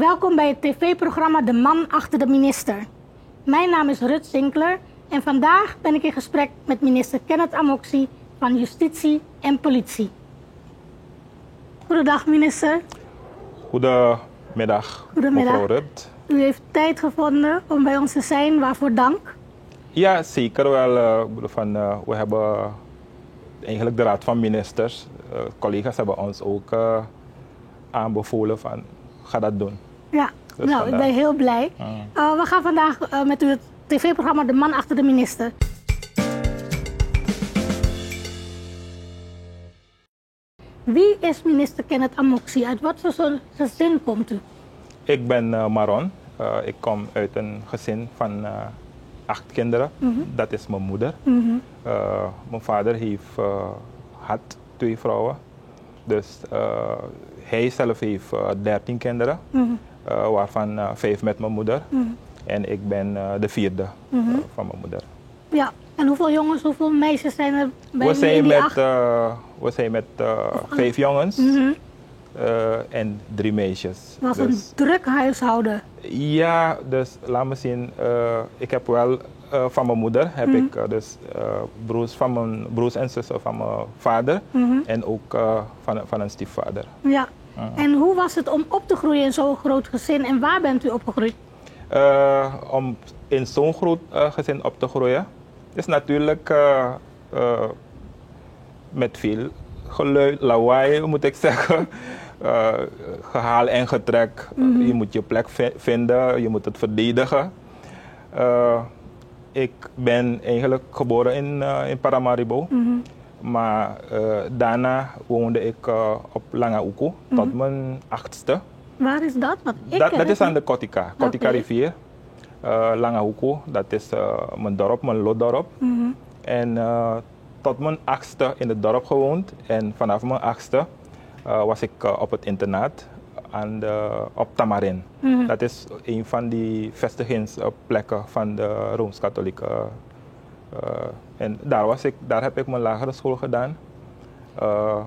Welkom bij het tv-programma De Man Achter de Minister. Mijn naam is Rut Zinkler en vandaag ben ik in gesprek met minister Kenneth Amoxie van Justitie en Politie. Goedendag minister. Goedemiddag, mevrouw Rut. U heeft tijd gevonden om bij ons te zijn, waarvoor dank. Ja, zeker wel. We hebben eigenlijk de Raad van Ministers, collega's hebben ons ook aanbevolen van, ga dat doen. Ja, dus nou, ik ben heel blij. We gaan vandaag met u het tv-programma De Man Achter de Minister. Wie is minister Kenneth Amoxie? Uit wat voor gezin komt u? Ik ben Maron. Ik kom uit een gezin van 8 kinderen. Dat is mijn moeder. Mijn vader had 2 vrouwen. Dus hij zelf heeft 13 kinderen. Waarvan 5 met mijn moeder. En ik ben de 4e van mijn moeder. Ja, en hoeveel jongens, hoeveel meisjes zijn er bij jullie? We zijn met 5 jongens en 3 meisjes. Het was een druk huishouden. Ja, dus laat me zien. Ik heb wel van mijn moeder heb ik dus broers en zussen van mijn vader en ook van een stiefvader. Ja. En hoe was het om op te groeien in zo'n groot gezin en waar bent u opgegroeid? Om in zo'n groot gezin op te groeien is natuurlijk met veel geluid, lawaai moet ik zeggen. Gehaal en getrek. Je moet je plek vinden, je moet het verdedigen. Ik ben eigenlijk geboren in Paramaribo. Maar daarna woonde ik op Langauku tot mijn 8e. Waar is dat? Dat is aan de Kotika rivier. Langauku, dat is mijn dorp, mijn lotdorp. En tot mijn 8e in het dorp gewoond. En vanaf mijn 8e was ik op het internaat op Tamarin. Dat is een van die vestigingsplekken van de Rooms-Katholieke. En daar heb ik mijn lagere school gedaan.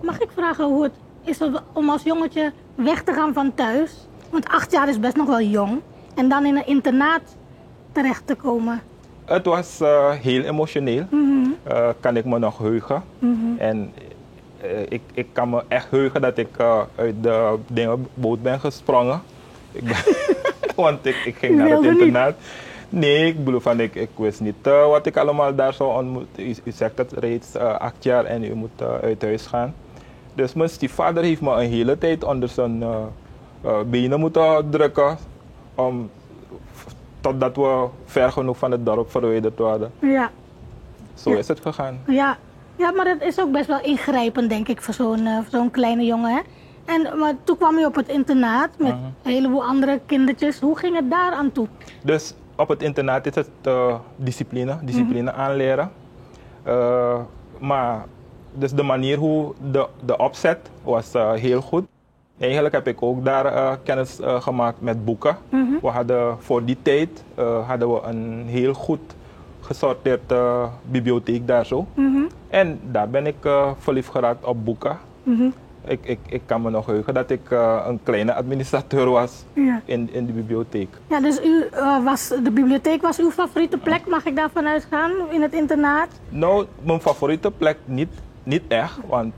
Mag ik vragen hoe het is om als jongetje weg te gaan van thuis? Want 8 jaar is best nog wel jong. En dan in een internaat terecht te komen. Het was heel emotioneel. Kan ik me nog heugen. En ik kan me echt heugen dat ik uit de boot ben gesprongen. Want ik ging naar het internaat. Nee, ik bedoel van ik wist niet wat ik allemaal daar zou ontmoeten. U zegt het reeds 8 jaar en u moet uit huis gaan. Dus mijn stiefvader heeft me een hele tijd onder zijn benen moeten drukken. Totdat we ver genoeg van het dorp verwijderd waren. Ja. Zo is het gegaan. Ja. Ja, maar dat is ook best wel ingrijpend, denk ik, voor zo'n kleine jongen. Hè? Maar toen kwam je op het internaat met een heleboel andere kindertjes. Hoe ging het daar aan toe? Dus op het internaat is het discipline aanleren. Maar dus de manier hoe de opzet was heel goed. Eigenlijk heb ik ook daar kennis gemaakt met boeken. We hadden voor die tijd hadden we een heel goed gesorteerde bibliotheek daar zo. En daar ben ik verliefd geraakt op boeken. Ik kan me nog heugen dat ik een kleine administrateur was in de bibliotheek. Ja, dus de bibliotheek was uw favoriete plek, mag ik daarvan uitgaan, in het internaat? Nou, mijn favoriete plek niet echt, want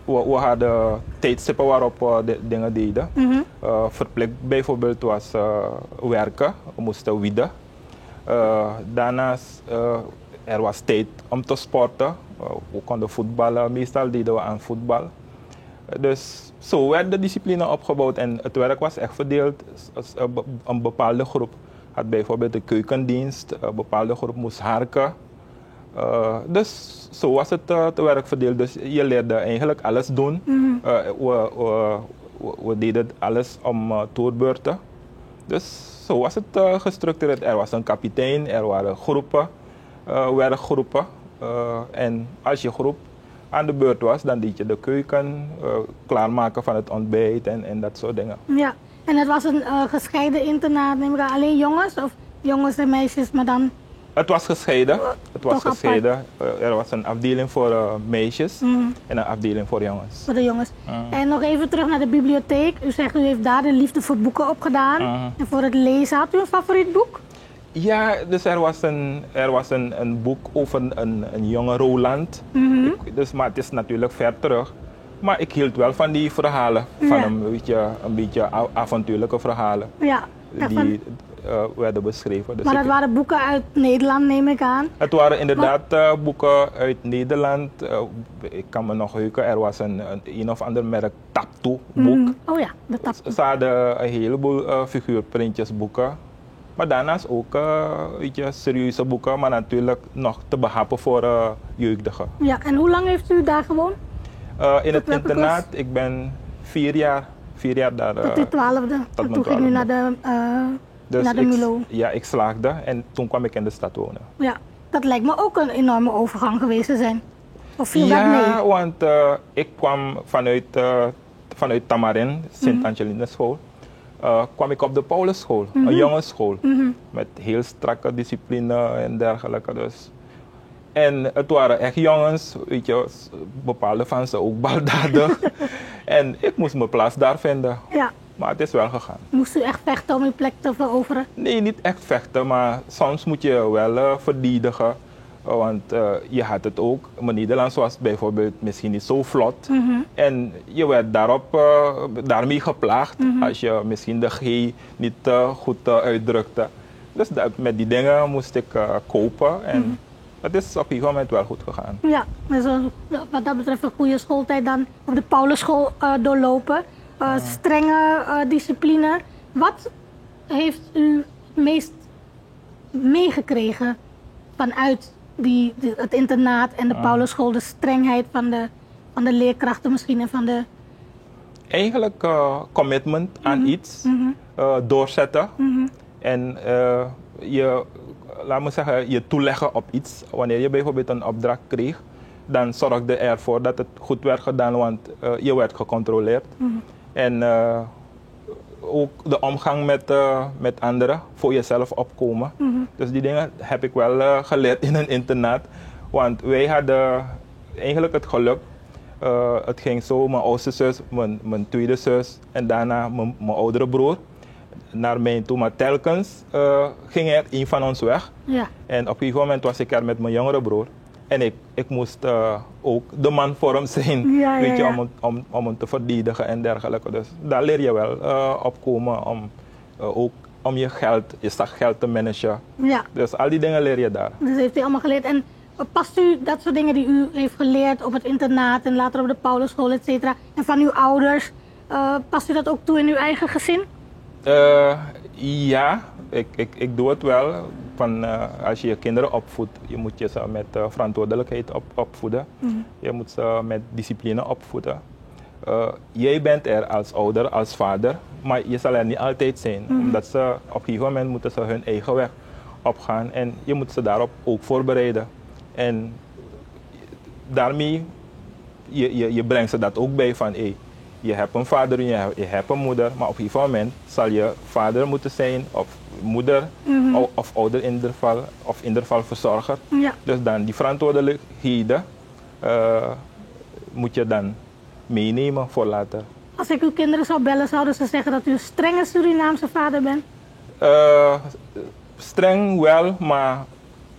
we hadden tijdstippen waarop we dingen deden. Verplicht bijvoorbeeld was werken, we moesten wieden. Daarnaast er was tijd om te sporten. We konden voetballen, meestal deden we aan voetbal. Dus zo werd de discipline opgebouwd en het werk was echt verdeeld. Een bepaalde groep had bijvoorbeeld de keukendienst, een bepaalde groep moest harken. Dus zo was het werk verdeeld. Dus je leerde eigenlijk alles doen. We deden alles om toerbeurten. Dus zo was het gestructureerd. Er was een kapitein, er waren groepen, werkgroepen. En als je groep aan de beurt was, dan deed je de keuken, klaarmaken van het ontbijt en dat soort dingen. Ja, en het was een gescheiden internaat, neem ik aan, alleen jongens of jongens en meisjes, maar dan Het was gescheiden. Het was Toch gescheiden. Er was een afdeling voor meisjes en een afdeling voor jongens. Voor de jongens. En nog even terug naar de bibliotheek. U zegt u heeft daar de liefde voor boeken opgedaan. En voor het lezen, had u een favoriet boek? Ja, dus er was een boek over een jonge Roland. Maar het is natuurlijk ver terug. Maar ik hield wel van die verhalen. Van een beetje avontuurlijke verhalen. Ja. Die werden beschreven. Dus maar dat waren boeken uit Nederland, neem ik aan? Het waren inderdaad boeken uit Nederland. Ik kan me nog heugen, er was een of ander merk Taptoe boek. Oh ja, de Taptoe. Ze hadden een heleboel figuurprintjesboeken. Maar daarnaast ook serieuze boeken, maar natuurlijk nog te behappen voor jeugdigen. Ja, en hoe lang heeft u daar gewoond? In het internaat, ik ben 4 jaar daar. Tot die 12e. En toen ging u naar de Mulo. Ja, ik slaagde en toen kwam ik in de stad wonen. Ja, dat lijkt me ook een enorme overgang geweest te zijn. Of viel dat mee? Ja, want ik kwam vanuit Tamarin, Sint-Angelina school. Kwam ik op de Paulusschool, een jongensschool. Met heel strakke discipline en dergelijke. Dus. En het waren echt jongens, weet je, bepaalde van ze ook baldadig. En ik moest mijn plaats daar vinden. Ja. Maar het is wel gegaan. Moest u echt vechten om uw plek te veroveren? Nee, niet echt vechten, maar soms moet je wel verdedigen. Want je had het ook. Mijn Nederlands was bijvoorbeeld misschien niet zo vlot. En je werd daarmee geplaagd als je misschien de G niet goed uitdrukte. Dus met die dingen moest ik kopen. En het is op een gegeven moment wel goed gegaan. Ja, dus wat dat betreft een goede schooltijd dan op de Paulusschool doorlopen. Strenge discipline. Wat heeft u het meest meegekregen vanuit het internaat en de Paulusschool? De strengheid van de leerkrachten misschien en van de... Eigenlijk commitment aan iets, doorzetten. En laat me zeggen, je toeleggen op iets. Wanneer je bijvoorbeeld een opdracht kreeg, dan zorgde ervoor dat het goed werd gedaan, want je werd gecontroleerd. En ook de omgang met anderen, voor jezelf opkomen. Dus die dingen heb ik wel geleerd in een internaat. Want wij hadden eigenlijk het geluk. Het ging zo, mijn oudste zus, mijn tweede zus en daarna mijn oudere broer naar mij toe. Maar telkens ging er een van ons weg. Ja. En op een gegeven moment was ik er met mijn jongere broer. En ik moest ook de man voor hem zijn, weet je, om hem te verdedigen en dergelijke. Dus daar leer je wel opkomen ook om je geld te managen. Ja. Dus al die dingen leer je daar. Dus heeft u allemaal geleerd. En past u dat soort dingen die u heeft geleerd op het internaat en later op de Paulusschool, et cetera, en van uw ouders, past u dat ook toe in uw eigen gezin? Ja, ik doe het wel. Als je je kinderen opvoedt, je moet je ze met verantwoordelijkheid opvoeden. Je moet ze met discipline opvoeden. Jij bent er als ouder, als vader, maar je zal er niet altijd zijn. Omdat ze op een gegeven moment moeten ze hun eigen weg opgaan en je moet ze daarop ook voorbereiden. En daarmee, je brengt ze dat ook bij van, je hebt een vader, je hebt een moeder, maar op een gegeven moment zal je vader moeten zijn of moeder of ouder in ieder geval verzorger. Ja. Dus dan die verantwoordelijkheden moet je dan meenemen voor later. Als ik uw kinderen zou bellen, zouden ze zeggen dat u een strenge Surinaamse vader bent? Streng wel, maar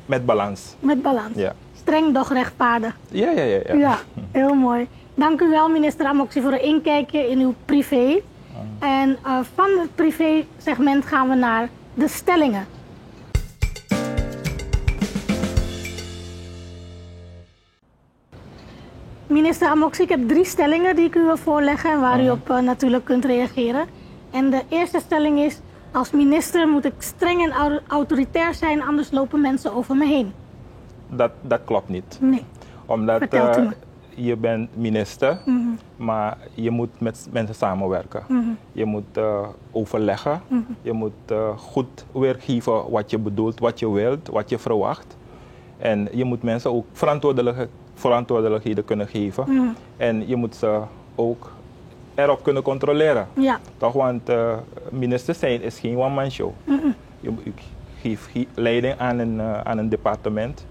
met balans. Met balans? Ja. Streng, doch rechtvaardig? Ja. Ja, heel mooi. Dank u wel, minister Amoxie, voor een inkijkje in uw privé. En van het privé-segment gaan we naar de stellingen. Minister Amoxie, ik heb 3 stellingen die ik u wil voorleggen en waar u op natuurlijk kunt reageren. En de eerste stelling is, als minister moet ik streng en autoritair zijn, anders lopen mensen over me heen. Dat klopt niet. Nee. Omdat je bent minister, maar je moet met mensen samenwerken. Je moet overleggen. Je moet goed weergeven wat je bedoelt, wat je wilt, wat je verwacht. En je moet mensen ook verantwoordelijkheden kunnen geven. En je moet ze ook erop kunnen controleren. Ja. Toch, want minister zijn is geen one-man show. geef leiding aan een departement.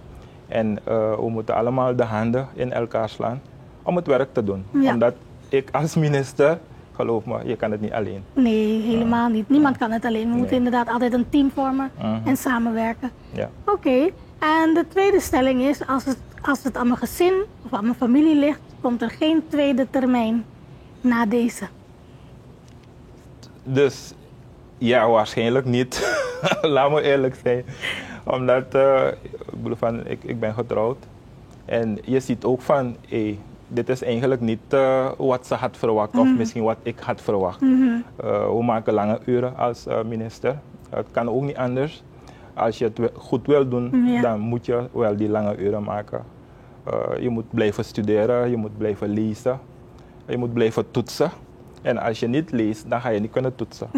En we moeten allemaal de handen in elkaar slaan om het werk te doen. Ja. Omdat ik als minister, geloof me, je kan het niet alleen. Nee, helemaal niet. Niemand kan het alleen. We moeten inderdaad altijd een team vormen en samenwerken. Ja. Oké. En de tweede stelling is, als het aan mijn gezin of aan mijn familie ligt, komt er geen tweede termijn na deze. Dus ja, waarschijnlijk niet. Laat me eerlijk zijn. Omdat ik ben getrouwd. En je ziet ook van, dit is eigenlijk niet wat ze had verwacht of misschien wat ik had verwacht. We maken lange uren als minister. Het kan ook niet anders. Als je het goed wil doen, dan moet je wel die lange uren maken. Je moet blijven studeren, je moet blijven lezen, je moet blijven toetsen. En als je niet leest, dan ga je niet kunnen toetsen.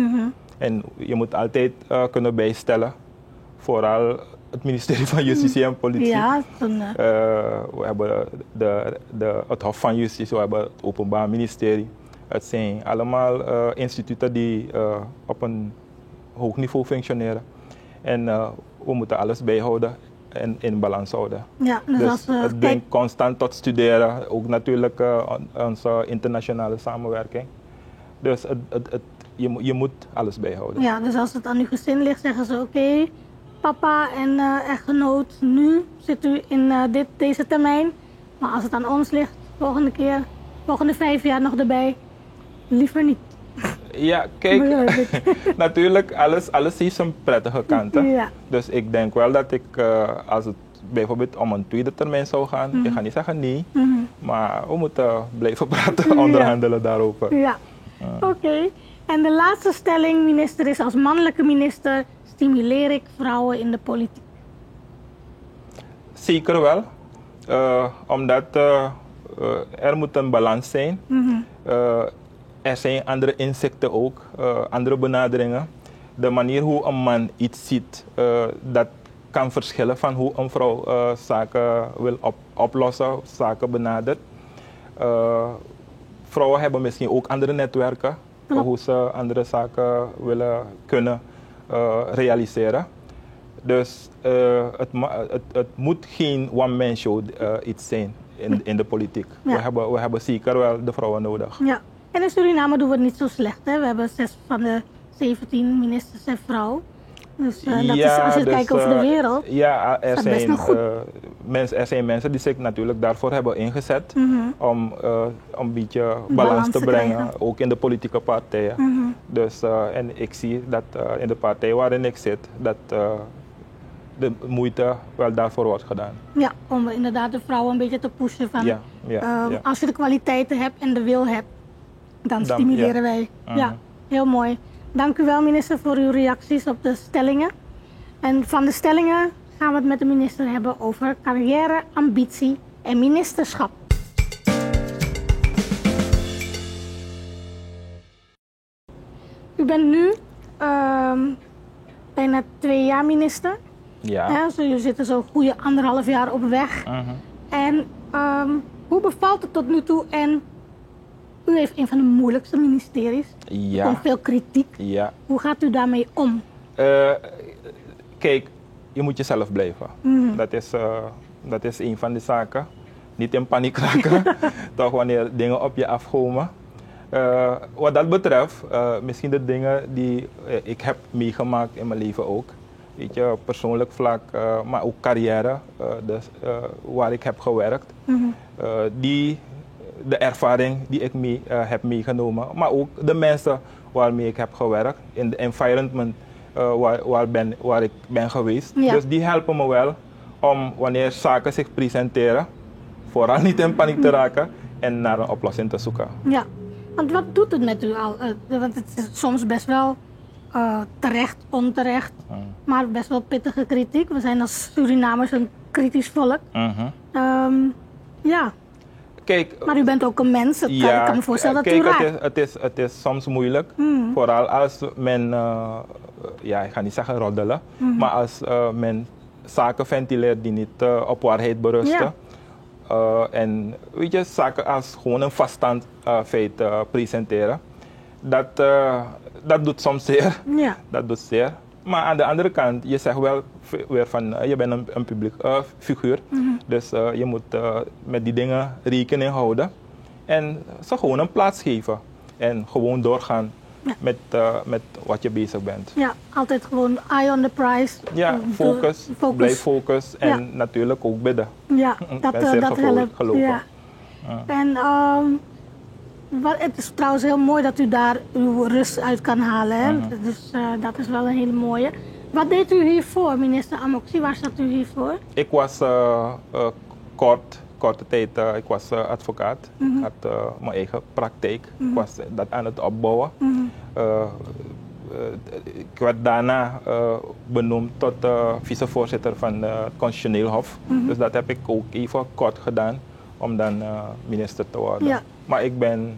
En je moet altijd kunnen bijstellen, vooral het ministerie van Justitie en Politie. Ja, we hebben het Hof van Justitie, we hebben het Openbaar Ministerie. Het zijn allemaal instituten die op een hoog niveau functioneren. En we moeten alles bijhouden en in balans houden. Ja, dus het brengt constant tot studeren, ook natuurlijk onze internationale samenwerking. Dus je moet alles bijhouden. Ja, dus als het aan uw gezin ligt, zeggen ze oké, papa en echtgenoot, nu zit u in deze termijn. Maar als het aan ons ligt, volgende 5 jaar nog erbij, liever niet. Ja, kijk, natuurlijk, alles heeft zijn prettige kanten. Ja. Dus ik denk wel dat ik, als het bijvoorbeeld om een tweede termijn zou gaan, ik ga niet zeggen nee, maar we moeten blijven praten, onderhandelen daarover. Ja, oké. En de laatste stelling, minister, is als mannelijke minister stimuleer ik vrouwen in de politiek. Zeker wel, omdat er moet een balans zijn. Er zijn andere inzichten ook, andere benaderingen. De manier hoe een man iets ziet, dat kan verschillen van hoe een vrouw zaken wil oplossen, zaken benadert. Vrouwen hebben misschien ook andere netwerken, hoe ze andere zaken willen kunnen realiseren. Dus het moet geen one-man show iets zijn in de politiek. Ja. We hebben zeker wel de vrouwen nodig. Ja. En in Suriname doen we het niet zo slecht. Hè? We hebben 6 van de 17 ministers zijn vrouw. Dus dat is, als je kijkt over de wereld, ja, er zijn mensen die zich natuurlijk daarvoor hebben ingezet om een beetje balans te brengen, krijgen. Ook in de politieke partijen. Dus, en ik zie dat in de partij waarin ik zit, dat de moeite wel daarvoor wordt gedaan. Ja, om inderdaad de vrouwen een beetje te pushen van als je de kwaliteiten hebt en de wil hebt, dan stimuleren wij. Ja, heel mooi. Dank u wel, minister, voor uw reacties op de stellingen. En van de stellingen gaan we het met de minister hebben over carrière, ambitie en ministerschap. U bent nu bijna 2 jaar minister. Ja. U zit er zo'n goede 1,5 jaar op weg. En hoe bevalt het tot nu toe? En u heeft een van de moeilijkste ministeries. Ja. Er komt veel kritiek. Ja. Hoe gaat u daarmee om? Kijk, je moet jezelf blijven. Dat is een van de zaken. Niet in paniek raken. Toch wanneer dingen op je afkomen. Wat dat betreft, misschien de dingen die ik heb meegemaakt in mijn leven ook. Weet je, persoonlijk vlak, maar ook carrière, waar ik heb gewerkt. De ervaring die ik heb meegenomen, maar ook de mensen waarmee ik heb gewerkt, in de environment waar ik ben geweest. Ja. Dus die helpen me wel om wanneer zaken zich presenteren, vooral niet in paniek te raken en naar een oplossing te zoeken. Ja, want wat doet het met u al? Want het is soms best wel terecht, onterecht, maar best wel pittige kritiek. We zijn als Surinamers een kritisch volk. Ja. Kijk, maar u bent ook een mens, ik kan me voorstellen dat u raakt. Het is soms moeilijk, vooral als men, ik ga niet zeggen roddelen, maar als men zaken ventileert die niet op waarheid berusten. En weet je, zaken als gewoon een vaststaand feit presenteren, dat doet soms zeer. Ja. Dat doet zeer. Maar aan de andere kant, je zegt wel weer van je bent een publiek figuur. Dus je moet met die dingen rekening houden. En ze gewoon een plaats geven. En gewoon doorgaan met wat je bezig bent. Ja, altijd gewoon eye on the prize. Ja, focus. Blijf focus. En natuurlijk ook bidden. Ja, dat helpt. Geloven. Ja. En het is trouwens heel mooi dat u daar uw rust uit kan halen. Hè? Dus dat is wel een hele mooie. Wat deed u hiervoor, minister Amoxie? Waar zat u hiervoor? Ik was korte tijd, ik was advocaat. Ik had mijn eigen praktijk. Ik was dat aan het opbouwen. Ik werd daarna benoemd tot vicevoorzitter van het Constitutioneel Hof. Dus dat heb ik ook even kort gedaan om dan minister te worden. Ja. Maar ik ben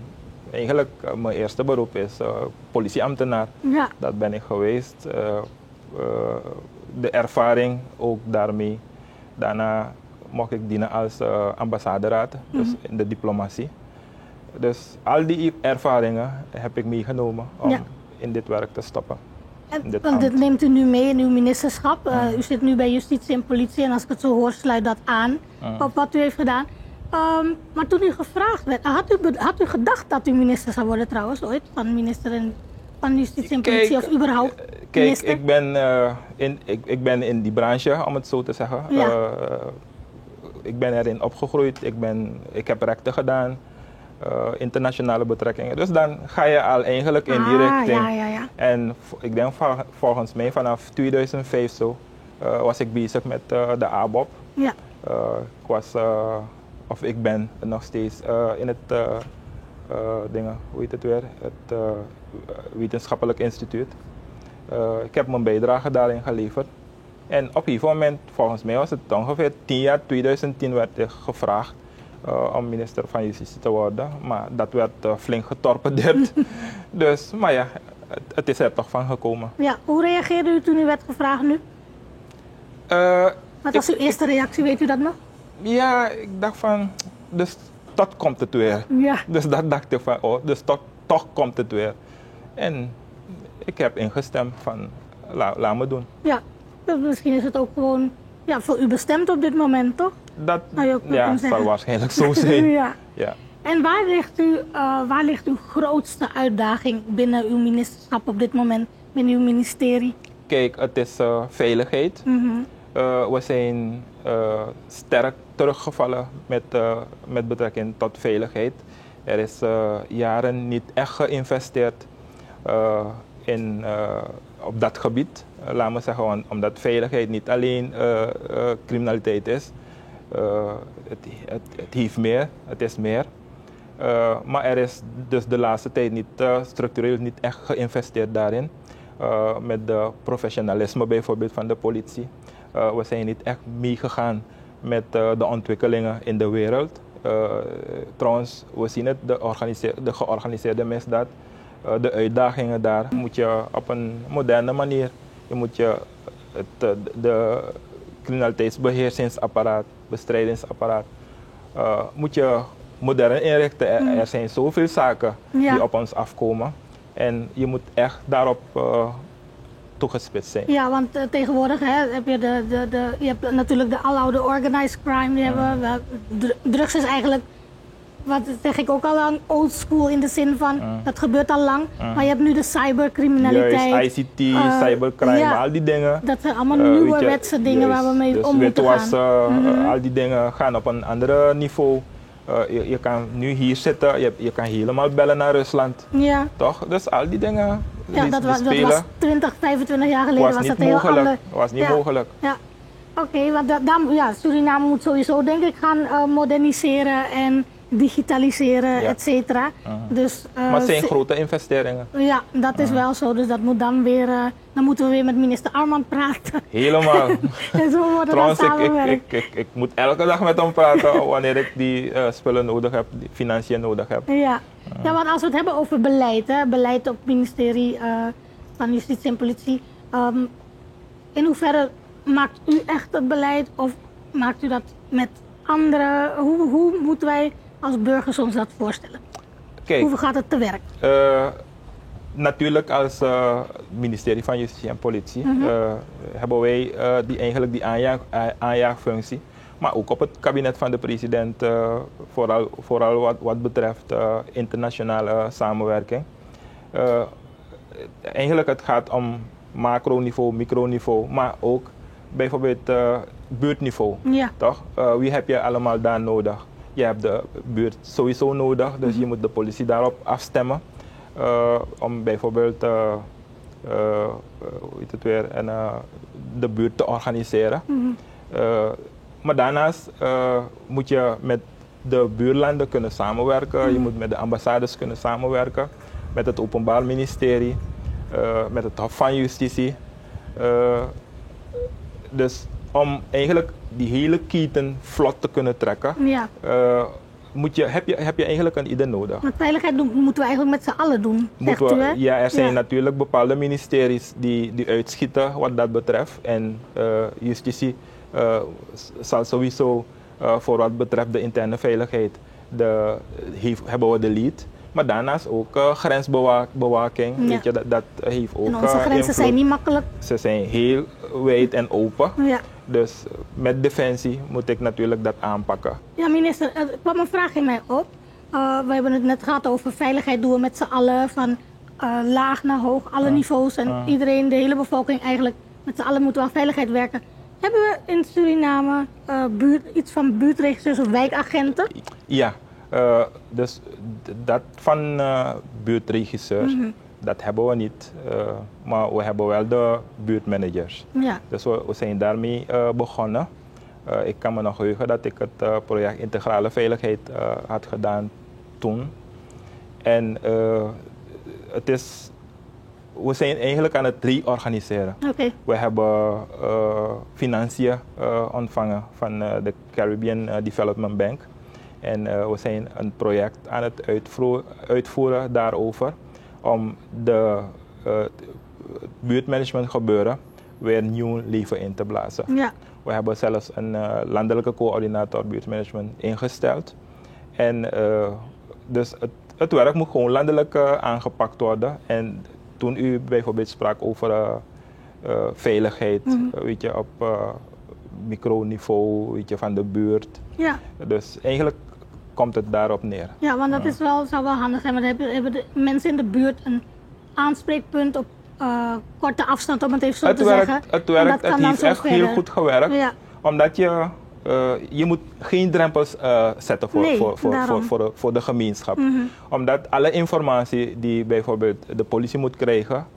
eigenlijk, mijn eerste beroep is politieambtenaar. Ja. Dat ben ik geweest. De ervaring ook daarmee. Daarna mocht ik dienen als ambassaderaad, dus in de diplomatie. Dus al die ervaringen heb ik meegenomen om in dit werk te stappen. Want dit neemt u nu mee in uw ministerschap. U zit nu bij Justitie en Politie en als ik het zo hoor, sluit dat aan op wat u heeft gedaan. Maar toen u gevraagd werd, had u gedacht dat u minister zou worden trouwens ooit? Van minister van Justitie en Politie of überhaupt minister? Ik ben in die branche, om het zo te zeggen. Ja. Ik ben erin opgegroeid, ik heb rechten gedaan, internationale betrekkingen. Dus dan ga je al eigenlijk in die richting. Ja. En ik denk volgens mij vanaf 2005 zo, was ik bezig met de ABOP. Ja. Ik ben nog steeds in het hoe heet het weer? Het wetenschappelijk instituut. Ik heb mijn bijdrage daarin geleverd. En op een gegeven moment, volgens mij was het ongeveer 2010 werd ik gevraagd om minister van Justitie te worden. Maar dat werd flink getorpedeerd. Dus, maar ja, het is er toch van gekomen. Ja, hoe reageerde u toen u werd gevraagd nu? Wat was uw eerste reactie, weet u dat nog? Ja, ik dacht van, dus tot komt het weer. Ja. Dus dat dacht ik van, dus toch komt het weer. En ik heb ingestemd van, laat me doen. Ja, dus misschien is het ook gewoon voor u bestemd op dit moment, toch? Dat zal waarschijnlijk zo zijn. Ja. Ja. En waar ligt uw grootste uitdaging binnen uw ministerschap op dit moment, binnen uw ministerie? Kijk, het is veiligheid. We zijn sterk teruggevallen met betrekking tot veiligheid. Er is jaren niet echt geïnvesteerd op dat gebied. Laat me zeggen, omdat veiligheid niet alleen criminaliteit is. Het heeft meer, het is meer. Maar er is dus de laatste tijd structureel niet echt geïnvesteerd daarin. Met de professionalisme bijvoorbeeld van de politie. We zijn niet echt meegegaan met de ontwikkelingen in de wereld. Trouwens, we zien het, de georganiseerde misdaad, de uitdagingen daar. Moet je op een moderne manier, de criminaliteitsbeheersingsapparaat, bestrijdigingsapparaat, moet je modern inrichten. Er zijn zoveel zaken die op ons afkomen. En je moet echt daarop toegespitst zijn. Ja, want tegenwoordig heb je je hebt natuurlijk de aloude organized crime. Drugs is eigenlijk, wat zeg ik ook al lang, old school in de zin van, dat gebeurt al lang. Maar je hebt nu de cybercriminaliteit. Juist, ICT, cybercrime, al die dingen. Dat zijn allemaal nieuwerwetse dingen waar we mee om moeten gaan. Al die dingen gaan op een ander niveau. Je kan nu hier zitten, je kan helemaal bellen naar Rusland. Ja. Toch? Dus al die dingen. Ja, dat was 20, 25 jaar geleden was dat heel anders. Was niet mogelijk. Ja. Oké, want Suriname moet sowieso denk ik gaan moderniseren en digitaliseren, et cetera. Dus, maar het zijn grote investeringen. Ja, dat is wel zo. Dus dat moet dan weer, dan moeten we weer met minister Armand praten. Helemaal. En zo wordt het dan samenwerkt. Ik moet elke dag met hem praten wanneer ik die spullen nodig heb, die financiën nodig heb. Ja. Ja, want als we het hebben over beleid, beleid op het ministerie van Justitie en Politie. In hoeverre maakt u echt het beleid of maakt u dat met anderen? Hoe moeten wij als burgers ons dat voorstellen? Kijk, hoe gaat het te werk? natuurlijk als ministerie van Justitie en Politie hebben wij die aanjaagfunctie. Maar ook op het kabinet van de president, vooral wat betreft internationale samenwerking. Eigenlijk het gaat om macroniveau, microniveau, maar ook bijvoorbeeld buurtniveau. Ja. Toch? Wie heb je allemaal daar nodig? Je hebt de buurt sowieso nodig, dus je moet de politie daarop afstemmen. Om bijvoorbeeld hoe heet het weer, de buurt te organiseren. Maar daarnaast moet je met de buurlanden kunnen samenwerken. Je moet met de ambassades kunnen samenwerken. Met het Openbaar Ministerie. Met het Hof van Justitie. Dus om eigenlijk die hele keten vlot te kunnen trekken, heb je eigenlijk een ieder nodig. Want veiligheid moeten we eigenlijk met z'n allen doen, zegt u, hè? Ja, er zijn natuurlijk bepaalde ministeries die uitschieten wat dat betreft. En justitie zal sowieso voor wat betreft de interne veiligheid hebben we de lead. Maar daarnaast ook grensbewaking. Ja. Weet je, dat heeft ook en onze grenzen zijn niet makkelijk. Ze zijn heel wijd en open. Ja. Dus met Defensie moet ik natuurlijk dat aanpakken. Ja, minister, er kwam een vraag in mij op. We hebben het net gehad over veiligheid doen we met z'n allen. Van laag naar hoog, alle niveaus. En iedereen, de hele bevolking eigenlijk, met z'n allen moeten we aan veiligheid werken. Hebben we in Suriname iets van buurtregisseurs of wijkagenten? Ja. Dus dat van buurtregisseurs, dat hebben we niet. Maar we hebben wel de buurtmanagers. Ja. Dus we zijn daarmee begonnen. Ik kan me nog heugen dat ik het project Integrale Veiligheid had gedaan toen. En we zijn eigenlijk aan het reorganiseren. Okay. We hebben financiën ontvangen van de Caribbean Development Bank. En we zijn een project aan het uitvoeren daarover om de buurtmanagement gebeuren weer nieuw leven in te blazen. Ja. We hebben zelfs een landelijke coördinator buurtmanagement ingesteld. En dus het werk moet gewoon landelijk aangepakt worden. En toen u bijvoorbeeld sprak over veiligheid, weet je, op microniveau, weet je, van de buurt. Ja. Dus eigenlijk komt het daarop neer. Ja, want dat zou wel handig zijn. Want hebben de mensen in de buurt een aanspreekpunt op korte afstand, om het even zo te zeggen. Het heeft echt heel goed gewerkt. Ja. Omdat je moet geen drempels zetten voor de gemeenschap. Omdat alle informatie die bijvoorbeeld de politie moet krijgen,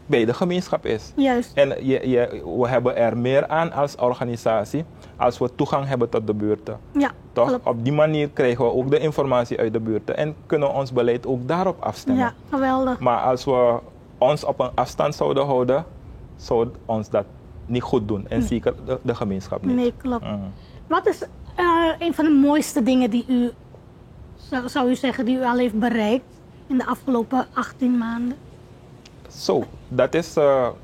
bij de gemeenschap is. Juist. En we hebben er meer aan als organisatie als we toegang hebben tot de buurten. Ja, toch? Klopt. Op die manier krijgen we ook de informatie uit de buurten en kunnen we ons beleid ook daarop afstemmen. Ja, geweldig. Maar als we ons op een afstand zouden houden, zou ons dat niet goed doen. En zeker de gemeenschap niet. Nee, klopt. Wat is een van de mooiste dingen die u, zou u zeggen, die u al heeft bereikt in de afgelopen 18 maanden?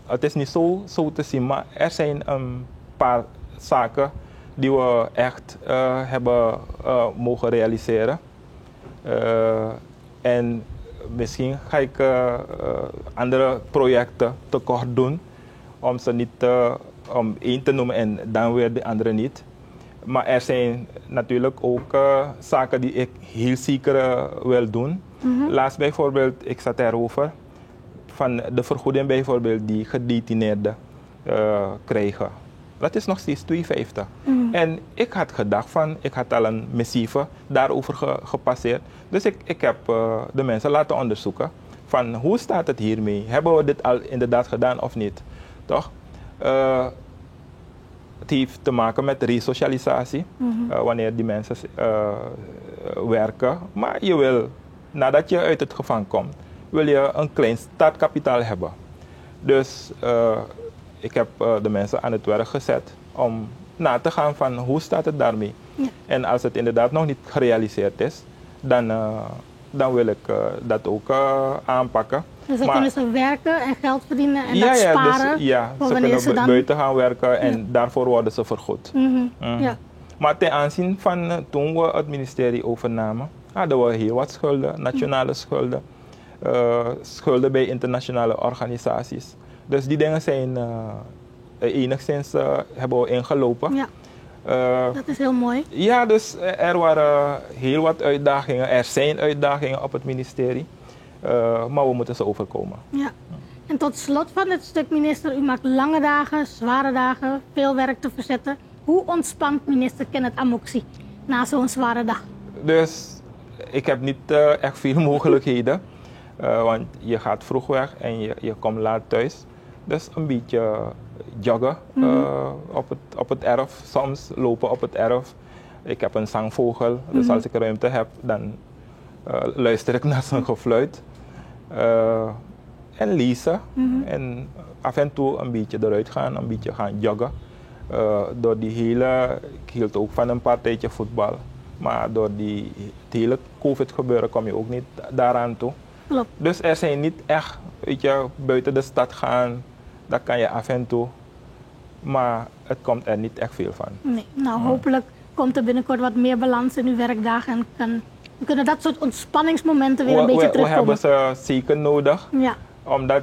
Het is niet zo te zien, maar er zijn een paar zaken die we echt hebben mogen realiseren. En misschien ga ik andere projecten tekort doen, om ze niet om één te noemen en dan weer de andere niet. Maar er zijn natuurlijk ook zaken die ik heel zeker wil doen. Laatst bijvoorbeeld, ik zat erover, van de vergoeding bijvoorbeeld die gedetineerden krijgen. Dat is nog steeds 2,50. En ik had gedacht van, ik had al een missieve daarover gepasseerd. Dus ik heb de mensen laten onderzoeken van hoe staat het hiermee? Hebben we dit al inderdaad gedaan of niet? Toch? Het heeft te maken met resocialisatie, wanneer die mensen werken. Maar je wil, nadat je uit het gevangen komt, wil je een klein startkapitaal hebben. Dus ik heb de mensen aan het werk gezet om na te gaan van hoe staat het daarmee. Ja. En als het inderdaad nog niet gerealiseerd is, dan wil ik dat ook aanpakken. Dus dan kunnen ze werken en geld verdienen en dat sparen? Dus, ze kunnen buiten gaan werken en daarvoor worden ze vergoed. Ja. Maar ten aanzien van toen we het ministerie overnamen, hadden we heel wat schulden, nationale schulden. schulden bij internationale organisaties. Dus die dingen zijn enigszins hebben we ingelopen. Ja, dat is heel mooi. Ja, dus er waren heel wat uitdagingen. Er zijn uitdagingen op het ministerie. Maar we moeten ze overkomen. Ja. En tot slot van dit stuk, minister, u maakt lange dagen, zware dagen, veel werk te verzetten. Hoe ontspant minister Kenneth Amoxie na zo'n zware dag? Dus ik heb niet echt veel mogelijkheden. Want je gaat vroeg weg en je komt laat thuis. Dus een beetje joggen op het erf. Soms lopen op het erf. Ik heb een zangvogel, dus als ik ruimte heb, dan luister ik naar zijn gefluit. En lezen. En af en toe een beetje eruit gaan, een beetje gaan joggen. Ik hield ook van een partijtje voetbal. Maar door het hele COVID gebeuren kom je ook niet daaraan toe. Klopt. Dus er zijn niet echt, buiten de stad gaan, dat kan je af en toe. Maar het komt er niet echt veel van. Nee, nou hopelijk komt er binnenkort wat meer balans in uw werkdagen en kunnen dat soort ontspanningsmomenten weer een beetje terugkomen. We hebben ze zeker nodig. Ja. Omdat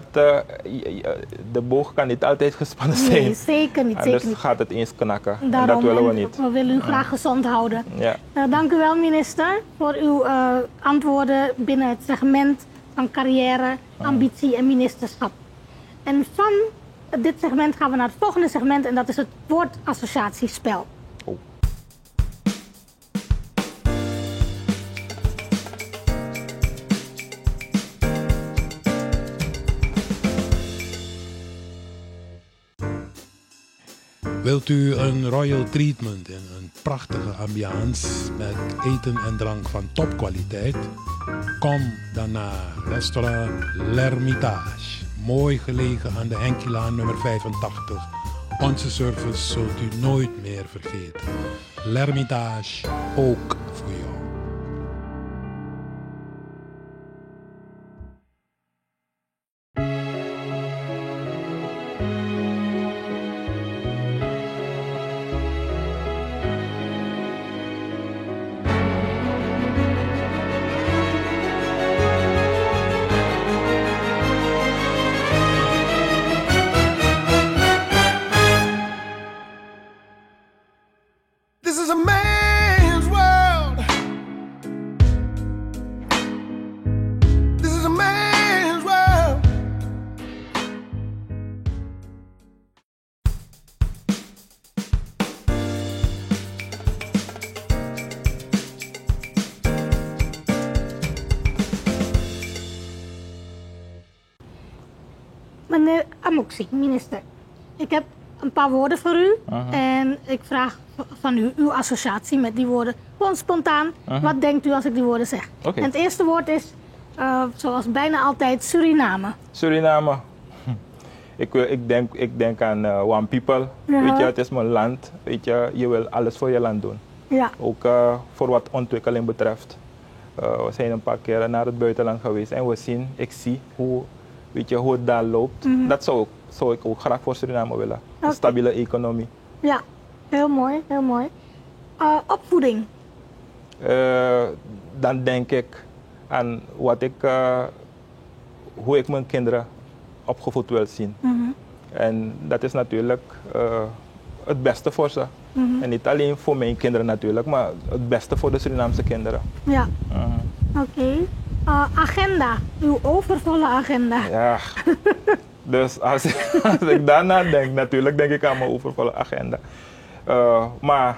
de boog kan niet altijd gespannen zijn. Nee, zeker niet. Dus gaat het eens knakken. Daarom, en dat willen we niet. We willen u graag gezond houden. Ja. Dank u wel, minister, voor uw antwoorden binnen het segment van carrière, ambitie en ministerschap. En van dit segment gaan we naar het volgende segment en dat is het woordassociatiespel. Oh. Wilt u een royal treatment in een prachtige ambiance met eten en drank van topkwaliteit? Kom dan naar restaurant L'Hermitage. Mooi gelegen aan de Henkilaan nummer 85. Onze service zult u nooit meer vergeten. L'Hermitage, ook voor jou. This is a man's world. This is a man's world. Meneer Amoxie, minister, ik heb een paar woorden voor u en ik vraag van u uw associatie met die woorden. Gewoon spontaan, wat denkt u als ik die woorden zeg? Oké. En het eerste woord is, zoals bijna altijd, Suriname. Suriname. Ik denk aan one people. Weet je, het is mijn land. Weet je wil alles voor je land doen. Ja. Ook voor wat ontwikkeling betreft. We zijn een paar keer naar het buitenland geweest en ik zie hoe het daar loopt. Dat zou ik ook graag voor Suriname willen. Een stabiele economie. Ja, heel mooi, heel mooi. Opvoeding. Dan denk ik aan hoe ik mijn kinderen opgevoed wil zien. En dat is natuurlijk het beste voor ze. En niet alleen voor mijn kinderen natuurlijk, maar het beste voor de Surinaamse kinderen. Ja, oké. Agenda, uw overvolle agenda. Ja, dus als ik daarna denk, natuurlijk denk ik aan mijn overvolle agenda. Maar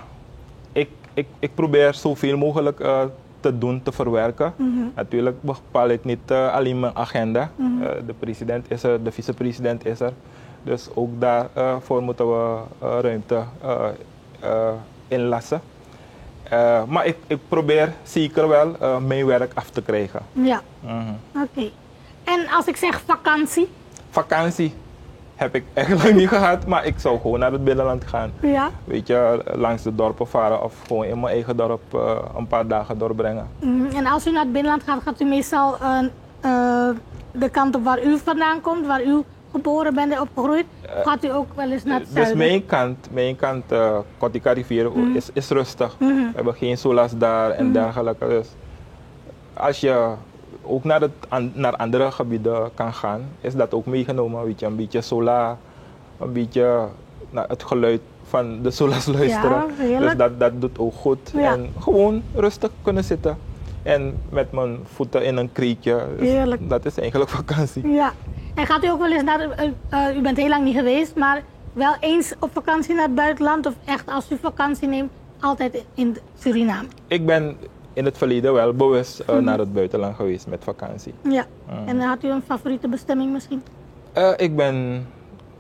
ik probeer zoveel mogelijk te doen, te verwerken. Natuurlijk bepaal ik niet alleen mijn agenda. De president is er, de vicepresident is er. Dus ook daarvoor moeten we ruimte inlassen. Maar ik probeer zeker wel mijn werk af te krijgen. Ja, oké. En als ik zeg vakantie? Vakantie heb ik eigenlijk niet gehad, maar ik zou gewoon naar het binnenland gaan. Ja. Weet je, langs de dorpen varen of gewoon in mijn eigen dorp een paar dagen doorbrengen. En als u naar het binnenland gaat, gaat u meestal de kant op waar u vandaan komt, waar u geboren bent en opgegroeid, gaat u ook wel eens naar het zuiden? Dus mijn kant Kotika rivier is rustig. We hebben geen solas daar en dergelijke. Dus als je ook naar andere gebieden kan gaan, is dat ook meegenomen. Weet je, een beetje sola, een beetje het geluid van de solas luisteren. Ja, dus dat doet ook goed. Ja. En gewoon rustig kunnen zitten. En met mijn voeten in een krietje. Dus dat is eigenlijk vakantie. Ja. En gaat u ook wel eens naar, u bent heel lang niet geweest, maar wel eens op vakantie naar het buitenland? Of echt als u vakantie neemt, altijd in Suriname? Ik ben in het verleden wel bewust naar het buitenland geweest met vakantie. Ja. En had u een favoriete bestemming misschien? Ik ben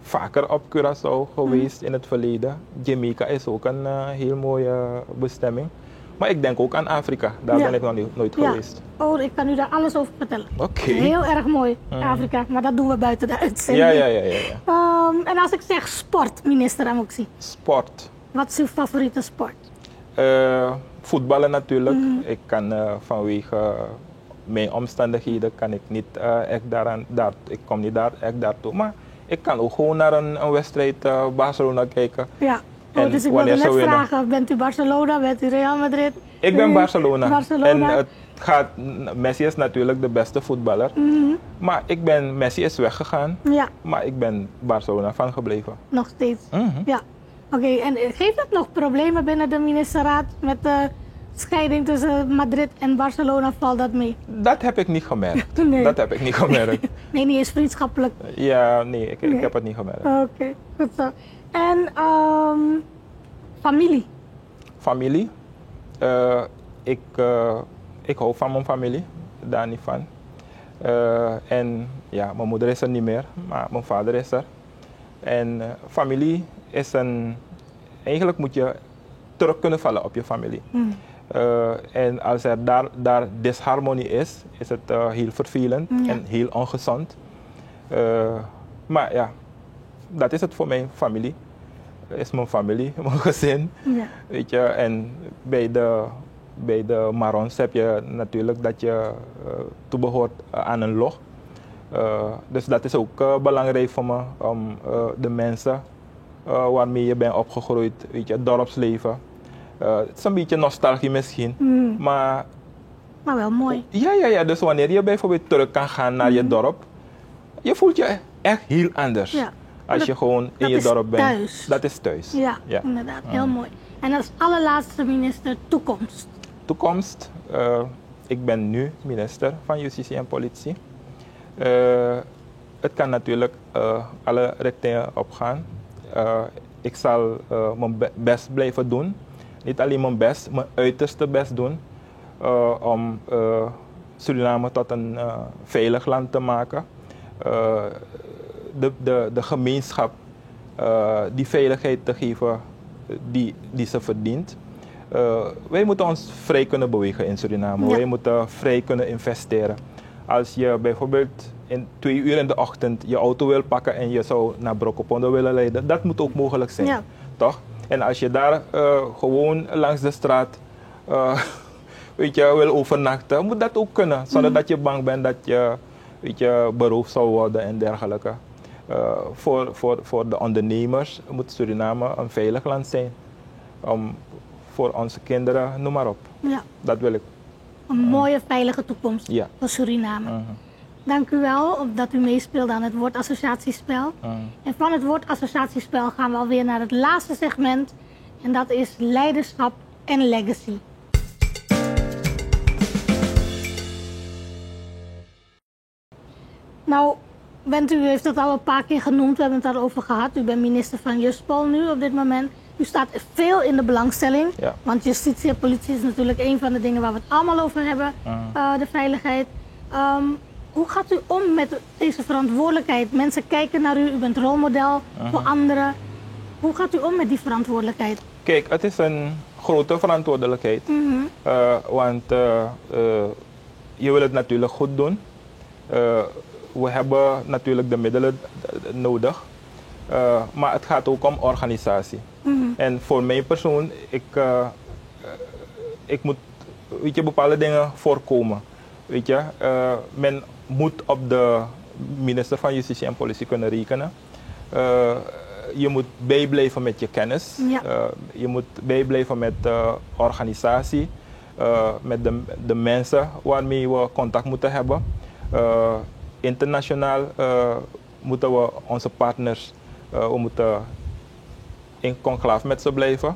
vaker op Curaçao geweest in het verleden. Jamaica is ook een heel mooie bestemming. Maar ik denk ook aan Afrika. Daar ben ik nog nooit geweest. Oh, ik kan u daar alles over vertellen. Oké. Heel erg mooi, Afrika. Maar dat doen we buiten de uitzending. Ja. En als ik zeg sport, minister Amoxie. Sport. Wat is uw favoriete sport? Voetballen natuurlijk. Ik kan vanwege mijn omstandigheden kan ik niet echt ik kom niet echt daartoe. Maar ik kan ook gewoon naar een wedstrijd Barcelona kijken. Ja. Oh, dus ik wilde net vragen, bent u Barcelona, bent u Real Madrid? Ik ben Barcelona. En Messi is natuurlijk de beste voetballer. Maar Messi is weggegaan. Ja. Maar ik ben Barcelona van gebleven. Nog steeds? Ja. Oké, en geeft dat nog problemen binnen de ministerraad met de scheiding tussen Madrid en Barcelona? Valt dat mee? Dat heb ik niet gemerkt. Nee. Dat heb ik niet gemerkt. Nee, niet eens vriendschappelijk? Ja, nee, ik heb het niet gemerkt. Oké, goed zo. En familie? Familie? Ik hou van mijn familie, daar niet van. En ja, mijn moeder is er niet meer, maar mijn vader is er. En familie is eigenlijk moet je terug kunnen vallen op je familie. En als er daar disharmonie is het heel vervelend en heel ongezond. Maar ja, dat is het voor mijn familie. Is mijn familie, mijn gezin. Ja. Weet je, en bij de Marons heb je natuurlijk dat je toebehoort aan een log. Dus dat is ook belangrijk voor me om de mensen waarmee je bent opgegroeid, weet je, het dorpsleven. Het is een beetje nostalgie misschien, maar wel mooi. Ja, dus wanneer je bijvoorbeeld terug kan gaan naar je dorp, je voelt je echt heel anders. Ja. Als je gewoon in je dorp bent. Thuis. Dat is thuis. Ja, inderdaad. Heel mooi. En als allerlaatste minister, toekomst. Toekomst. Ik ben nu minister van Justitie en Politie. Het kan natuurlijk alle richtingen opgaan. Ik zal mijn best blijven doen. Niet alleen mijn best, mijn uiterste best doen. Om Suriname tot een veilig land te maken. De gemeenschap die veiligheid te geven die ze verdient. Wij moeten ons vrij kunnen bewegen in Suriname. Ja. Wij moeten vrij kunnen investeren. Als je bijvoorbeeld 2 uur in de ochtend je auto wil pakken en je zou naar Brokopondo willen rijden, dat moet ook mogelijk zijn. Ja. Toch? En als je daar gewoon langs de straat weet je, wil overnachten, moet dat ook kunnen. Zonder dat je bang bent dat je beroofd zou worden en dergelijke. Voor de ondernemers moet Suriname een veilig land zijn. Voor onze kinderen, noem maar op. Ja. Dat wil ik. Een mooie, veilige toekomst voor Suriname. Dank u wel dat u meespeelde aan het woord associatiespel. En van het woord associatiespel gaan we alweer naar het laatste segment. En dat is leiderschap en legacy. Nou, u heeft het al een paar keer genoemd, we hebben het daarover gehad. U bent minister van Juspol nu op dit moment. U staat veel in de belangstelling, want justitie en politie is natuurlijk een van de dingen waar we het allemaal over hebben, de veiligheid. Hoe gaat u om met deze verantwoordelijkheid? Mensen kijken naar u, u bent rolmodel voor anderen. Hoe gaat u om met die verantwoordelijkheid? Kijk, het is een grote verantwoordelijkheid, want je wil het natuurlijk goed doen. We hebben natuurlijk de middelen nodig, maar het gaat ook om organisatie. En voor mijn persoon, ik moet bepaalde dingen voorkomen. Weet je, men moet op de minister van Justitie en Politie kunnen rekenen. Je moet bijblijven met je kennis. Ja. Je moet bijblijven met organisatie. met de mensen waarmee we contact moeten hebben. Internationaal moeten we onze partners, we moeten in conclave met ze blijven.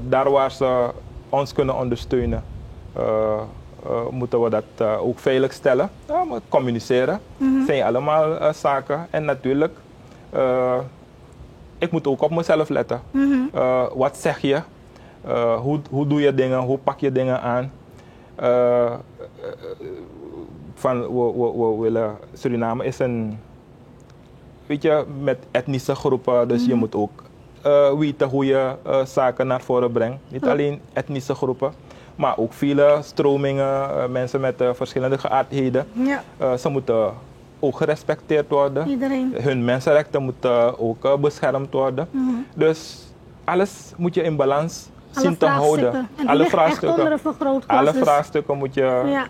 Daar waar ze ons kunnen ondersteunen, moeten we dat ook veilig stellen. Communiceren zijn allemaal zaken. En natuurlijk, ik moet ook op mezelf letten. Wat zeg je? Hoe doe je dingen? Hoe pak je dingen aan? We willen, Suriname is een, weet je, met etnische groepen, dus je moet ook weten hoe je zaken naar voren brengt. Niet alleen etnische groepen, maar ook vele stromingen, mensen met verschillende geaardheden. Ja. Ze moeten ook gerespecteerd worden. Iedereen. Hun mensenrechten moeten ook beschermd worden. Dus alles moet je in balans zien te houden. En alle vraagstukken. Alle vraagstukken moet je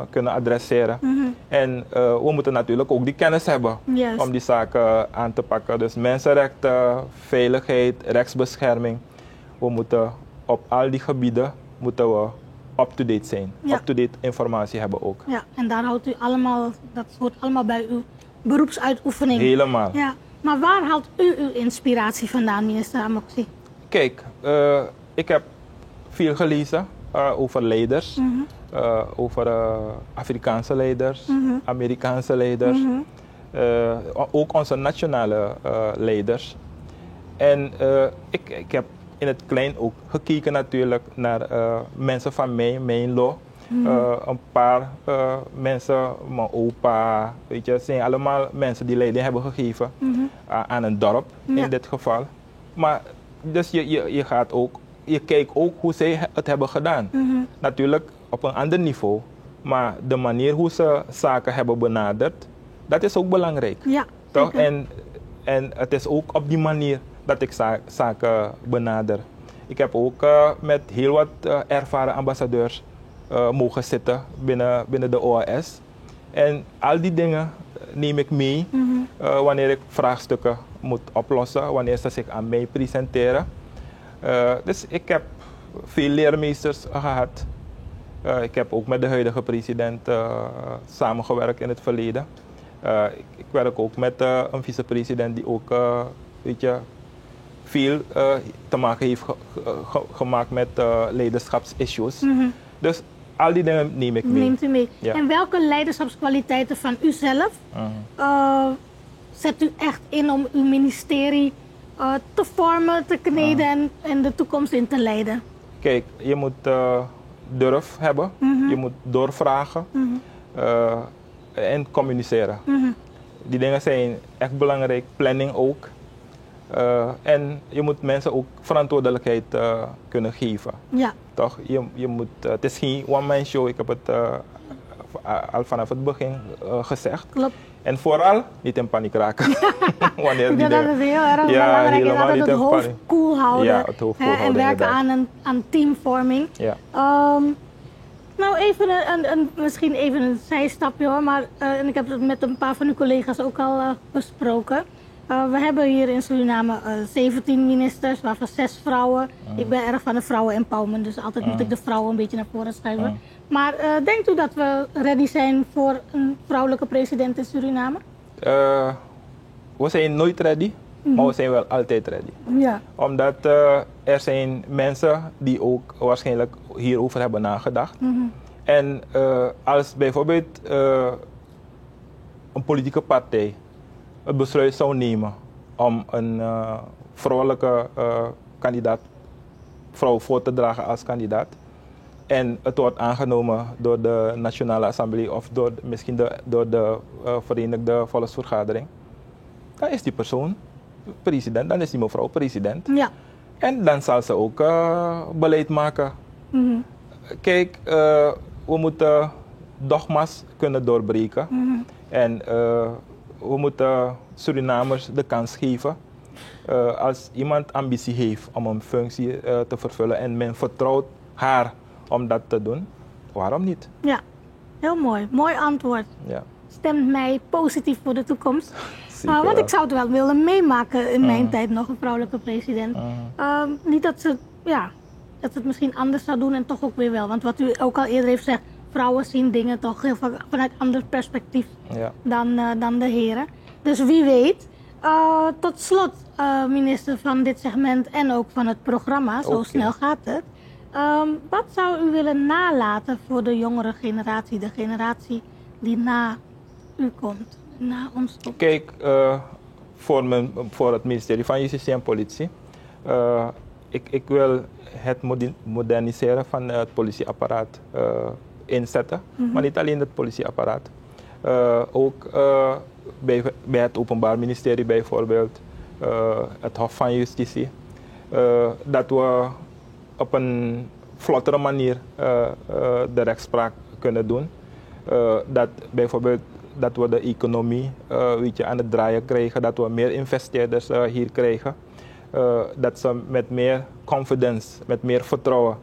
kunnen adresseren. En we moeten natuurlijk ook die kennis hebben om die zaken aan te pakken. Dus mensenrechten, veiligheid, rechtsbescherming. We moeten op al die gebieden up-to-date zijn. Ja. Up-to-date informatie hebben ook. Ja, en daar houdt u allemaal, dat hoort allemaal bij uw beroepsuitoefening. Helemaal. Ja. Maar waar haalt u uw inspiratie vandaan, minister Amoxie? Kijk, ik heb veel gelezen over leiders, over Afrikaanse leiders, Amerikaanse leiders, ook onze nationale leiders. En ik heb in het klein ook gekeken natuurlijk naar mensen van mijn lo. Een paar mensen, mijn opa, weet je, zijn allemaal mensen die leiding hebben gegeven aan een dorp in dit geval. Maar dus je gaat ook, je kijkt ook hoe zij het hebben gedaan. Natuurlijk op een ander niveau, maar de manier hoe ze zaken hebben benaderd, dat is ook belangrijk. Ja, toch? En het is ook op die manier dat ik zaken benader. Ik heb ook met heel wat ervaren ambassadeurs mogen zitten binnen de OAS. En al die dingen neem ik mee wanneer ik vraagstukken moet oplossen, wanneer ze zich aan mij presenteren. Dus ik heb veel leermeesters gehad. Ik heb ook met de huidige president samengewerkt in het verleden. Ik werk ook met een vicepresident die ook weet je, veel te maken heeft gemaakt met leiderschapsissues. Dus al die dingen neem ik mee. Neemt u mee. Ja. En welke leiderschapskwaliteiten van uzelf zet u echt in om uw ministerie te vormen, te kneden en de toekomst in te leiden? Kijk, je moet durf hebben, je moet doorvragen en communiceren. Die dingen zijn echt belangrijk, planning ook. En je moet mensen ook verantwoordelijkheid kunnen geven. Ja. Toch? Je moet, het is geen one-man show, ik heb het al vanaf het begin gezegd. Klopt. En vooral niet in paniek raken. Wanneer ik denk dat het heel erg belangrijk is, altijd het hoofd koel houden. Ja, het hoofd koel houden, en werken aan teamvorming. Ja. Nou, even misschien even een zijstapje hoor, maar en ik heb het met een paar van uw collega's ook al besproken. We hebben hier in Suriname 17 ministers, waarvan 6 vrouwen. Ik ben erg van de vrouwen-empowerment, dus altijd moet ik de vrouwen een beetje naar voren schuiven. Maar denkt u dat we ready zijn voor een vrouwelijke president in Suriname? We zijn nooit ready, maar we zijn wel altijd ready. Ja. Omdat er zijn mensen die ook waarschijnlijk hierover hebben nagedacht. En als bijvoorbeeld een politieke partij het besluit zou nemen om een vrouwelijke vrouw voor te dragen als kandidaat. En het wordt aangenomen door de Nationale Assemblée of misschien door de Verenigde Volksvergadering. Dan is die persoon president, dan is die mevrouw president. Ja. En dan zal ze ook beleid maken. Kijk, we moeten dogma's kunnen doorbreken. En we moeten Surinamers de kans geven. Als iemand ambitie heeft om een functie te vervullen en men vertrouwt haar om dat te doen, waarom niet? Ja, heel mooi. Mooi antwoord. Ja. Stemt mij positief voor de toekomst. Want ik zou het wel willen meemaken in mijn tijd nog, een vrouwelijke president. Niet dat ze dat ze het misschien anders zou doen en toch ook weer wel. Want wat u ook al eerder heeft gezegd, vrouwen zien dingen toch heel vaak vanuit een ander perspectief dan de heren. Dus wie weet. Tot slot, minister, van dit segment en ook van het programma, zo snel gaat het. Wat zou u willen nalaten voor de jongere generatie, de generatie die na u komt, na ons komt? Kijk, voor het ministerie van Justitie en Politie, ik wil het moderniseren van het politieapparaat inzetten, maar niet alleen het politieapparaat. Ook bij het Openbaar Ministerie bijvoorbeeld, het Hof van Justitie, dat we op een vlottere manier de rechtspraak kunnen doen. Dat bijvoorbeeld dat we de economie aan het draaien krijgen, dat we meer investeerders hier krijgen. Dat ze met meer confidence, met meer vertrouwen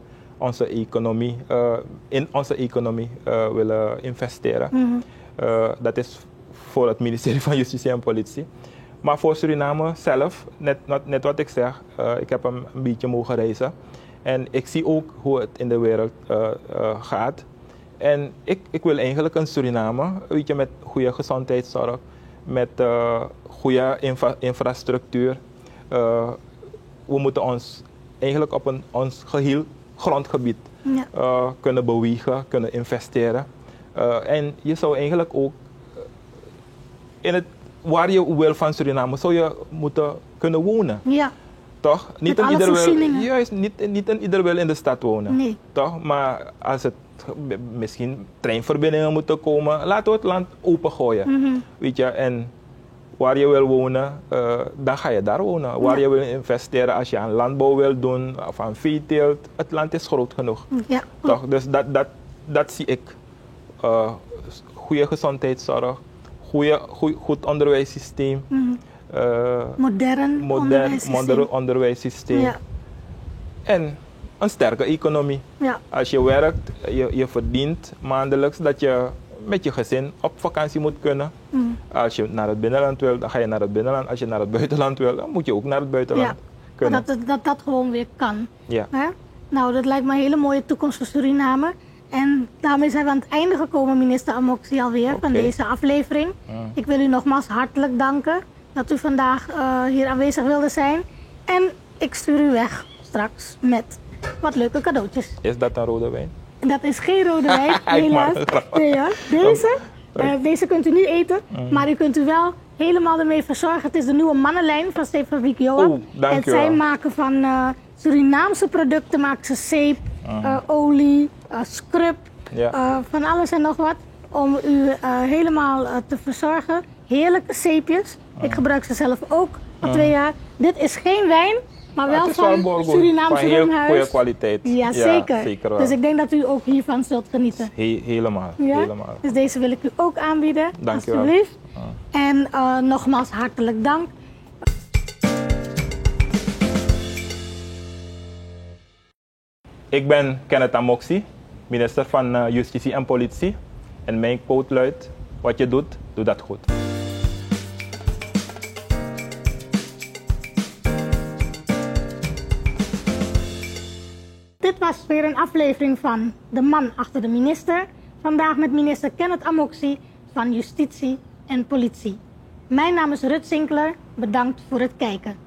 in onze economie willen investeren. Dat is voor het ministerie van Justitie en Politie. Maar voor Suriname zelf, net wat ik zeg, ik heb een beetje mogen reizen. En ik zie ook hoe het in de wereld gaat. En ik wil eigenlijk een Suriname, met goede gezondheidszorg, met goede infrastructuur. We moeten ons eigenlijk op ons geheel grondgebied kunnen bewegen, kunnen investeren. En je zou eigenlijk ook waar je wil van Suriname, zou je moeten kunnen wonen. Ja. Toch? Niet in ieder wil in de stad wonen. Nee. Toch? Maar als het misschien treinverbindingen moeten komen, laten we het land opengooien. Weet je, en waar je wil wonen, dan ga je daar wonen. Waar je wil investeren, als je aan landbouw wil doen of aan veeteelt, het land is groot genoeg. Ja. Toch? Dus dat zie ik. Goede gezondheidszorg, goed onderwijssysteem. Modern onderwijssysteem. Ja. En een sterke economie. Ja. Als je werkt, je verdient maandelijks, dat je met je gezin op vakantie moet kunnen. Als je naar het binnenland wil, dan ga je naar het binnenland. Als je naar het buitenland wil, dan moet je ook naar het buitenland kunnen. Dat gewoon weer kan. Ja. Nou, dat lijkt me een hele mooie toekomst voor Suriname. En daarmee zijn we aan het einde gekomen, minister Amoxie, alweer van deze aflevering. Ik wil u nogmaals hartelijk danken dat u vandaag hier aanwezig wilde zijn. En ik stuur u weg straks met wat leuke cadeautjes. Is dat een rode wijn? Dat is geen rode wijn, helaas. Deze kunt u nu eten, maar u kunt u wel helemaal ermee verzorgen. Het is de nieuwe mannenlijn van Zeepfabriek Joab. En zij maken van Surinaamse producten, maken ze zeep, olie, scrub, van alles en nog wat. Om u helemaal te verzorgen. Heerlijke zeepjes. Ik gebruik ze zelf ook al 2 jaar. Dit is geen wijn, maar wel van Surinaamse wijnhuis. Goede kwaliteit. Ja, zeker wel. Dus ik denk dat u ook hiervan zult genieten. Helemaal. Dus deze wil ik u ook aanbieden. Dank alsjeblieft. En nogmaals hartelijk dank. Ik ben Kenneth Amoxie, minister van Justitie en Politie. En mijn quote luidt: wat je doet, doe dat goed. Dit was weer een aflevering van De Man Achter de Minister. Vandaag met minister Kenneth Amoxie van Justitie en Politie. Mijn naam is Rut Zinkler. Bedankt voor het kijken.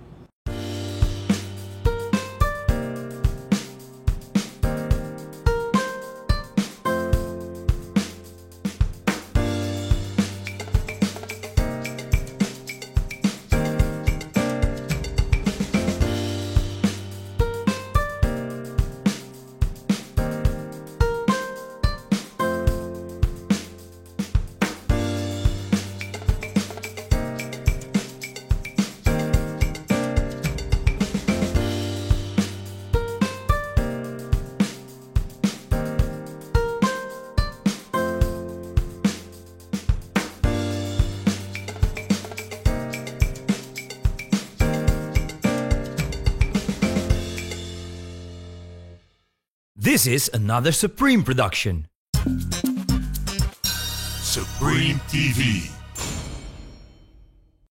This is another Supreme production. Supreme TV.